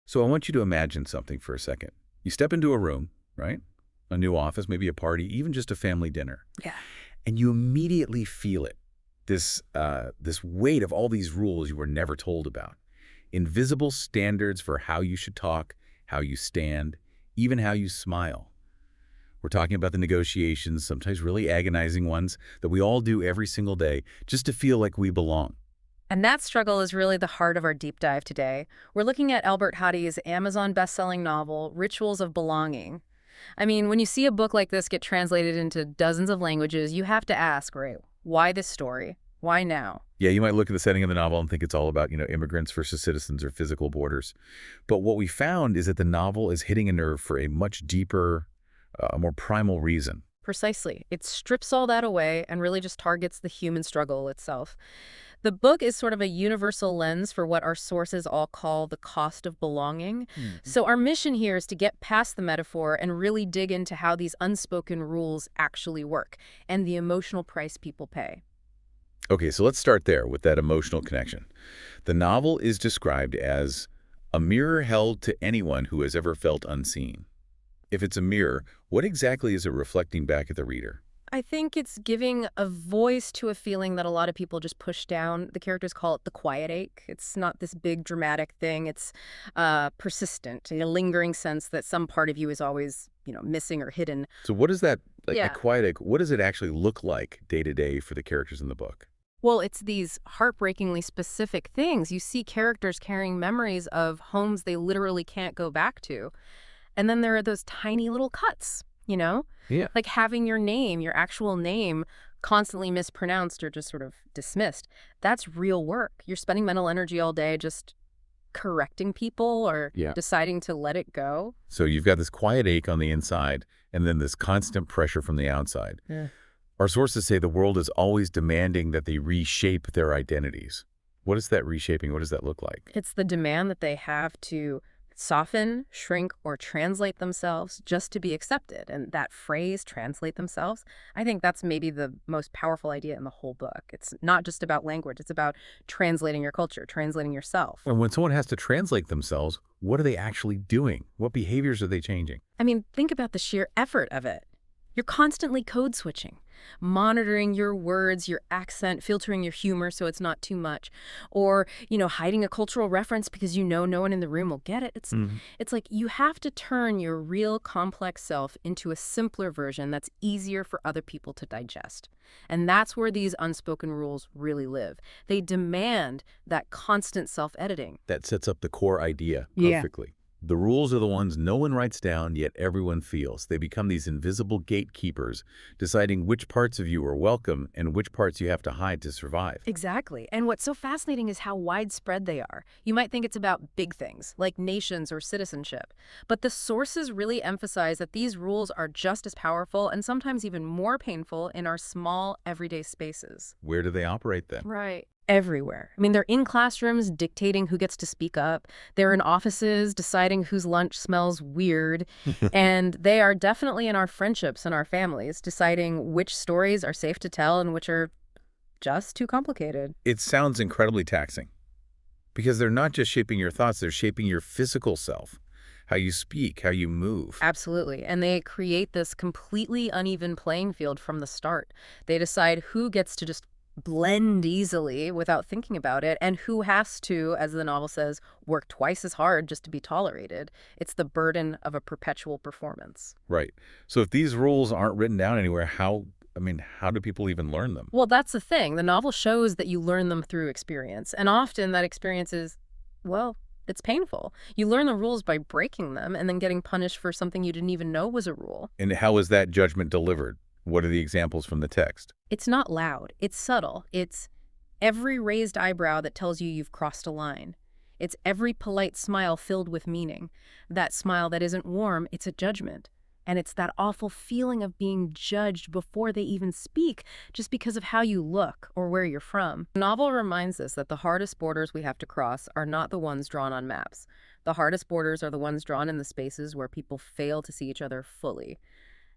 So I want you to imagine something for a second. You step into a room, right? A new office, maybe a party, even just a family dinner. Yeah. And you immediately feel it. This weight of all these rules you were never told about. Invisible standards for how you should talk, how you stand, even how you smile. We're talking about the negotiations, sometimes really agonizing ones, that we all do every single day just to feel like we belong. And that struggle is really the heart of our deep dive today. We're looking at Albert Hadi's Amazon bestselling novel, Rituals of Belonging. I mean, when you see a book like this get translated into dozens of languages, you have to ask, right, why this story? Why now? Yeah, you might look at the setting of the novel and think it's all about, immigrants versus citizens or physical borders. But what we found is that the novel is hitting a nerve for a much deeper, more primal reason. Precisely. It strips all that away and really just targets the human struggle itself. The book is sort of a universal lens for what our sources all call the cost of belonging. So our mission here is to get past the metaphor and really dig into how these unspoken rules actually work and the emotional price people pay. Okay, so let's start there with that emotional connection. The novel is described as a mirror held to anyone who has ever felt unseen. If it's a mirror, what exactly is it reflecting back at the reader? I think it's giving a voice to a feeling that a lot of people just push down. The characters call it the quiet ache. It's not this big dramatic thing. It's persistent, a lingering sense that some part of you is always, missing or hidden. So what is that, like Yeah. a quiet, what does it actually look like day to day for the characters in the book? Well, it's these heartbreakingly specific things. You see characters carrying memories of homes they literally can't go back to. And then there are those tiny little cuts, Yeah. like having your name, your actual name, constantly mispronounced or just sort of dismissed. That's real work. You're spending mental energy all day just correcting people or Yeah. deciding to let it go. So you've got this quiet ache on the inside and then this constant pressure from the outside. Yeah. Our sources say the world is always demanding that they reshape their identities. What is that reshaping? What does that look like? It's the demand that they have to soften, shrink, or translate themselves just to be accepted. And that phrase, translate themselves, I think that's maybe the most powerful idea in the whole book. It's not just about language. It's about translating your culture, translating yourself. And when someone has to translate themselves, what are they actually doing? What behaviors are they changing? I mean, think about the sheer effort of it. You're constantly code switching, monitoring your words, your accent, filtering your humor so it's not too much, or, hiding a cultural reference because no one in the room will get it. It's like you have to turn your real complex self into a simpler version that's easier for other people to digest. And that's where these unspoken rules really live. They demand that constant self-editing. That sets up the core idea Yeah. perfectly. The rules are the ones no one writes down, yet everyone feels. They become these invisible gatekeepers, deciding which parts of you are welcome and which parts you have to hide to survive. Exactly. And what's so fascinating is how widespread they are. You might think it's about big things, like nations or citizenship. But the sources really emphasize that these rules are just as powerful and sometimes even more painful in our small, everyday spaces. Where do they operate then? Right. Everywhere. I mean, they're in classrooms dictating who gets to speak up. They're in offices deciding whose lunch smells weird. And they are definitely in our friendships and our families, deciding which stories are safe to tell and which are just too complicated. It sounds incredibly taxing because they're not just shaping your thoughts, they're shaping your physical self, how you speak, how you move. Absolutely. And they create this completely uneven playing field from the start. They decide who gets to just blend easily without thinking about it and who has to, as the novel says, work twice as hard just to be tolerated. It's the burden of a perpetual performance. Right. So if these rules aren't written down anywhere, how do people even learn them? Well, that's the thing. The novel shows that you learn them through experience. And often that experience is, well, it's painful. You learn the rules by breaking them and then getting punished for something you didn't even know was a rule. And how is that judgment delivered? What are the examples from the text? It's not loud. It's subtle. It's every raised eyebrow that tells you you've crossed a line. It's every polite smile filled with meaning. That smile that isn't warm, it's a judgment. And it's that awful feeling of being judged before they even speak, just because of how you look or where you're from. The novel reminds us that the hardest borders we have to cross are not the ones drawn on maps. The hardest borders are the ones drawn in the spaces where people fail to see each other fully.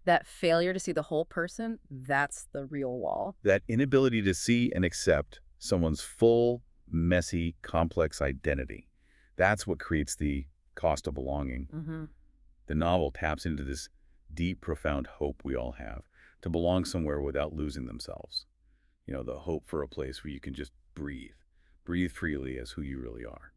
That failure to see the whole person, that's the real wall. That inability to see and accept someone's full, messy, complex identity. That's what creates the Cost of Belonging. Mm-hmm. The novel taps into this deep, profound hope we all have to belong somewhere without losing themselves. The hope for a place where you can just breathe freely as who you really are.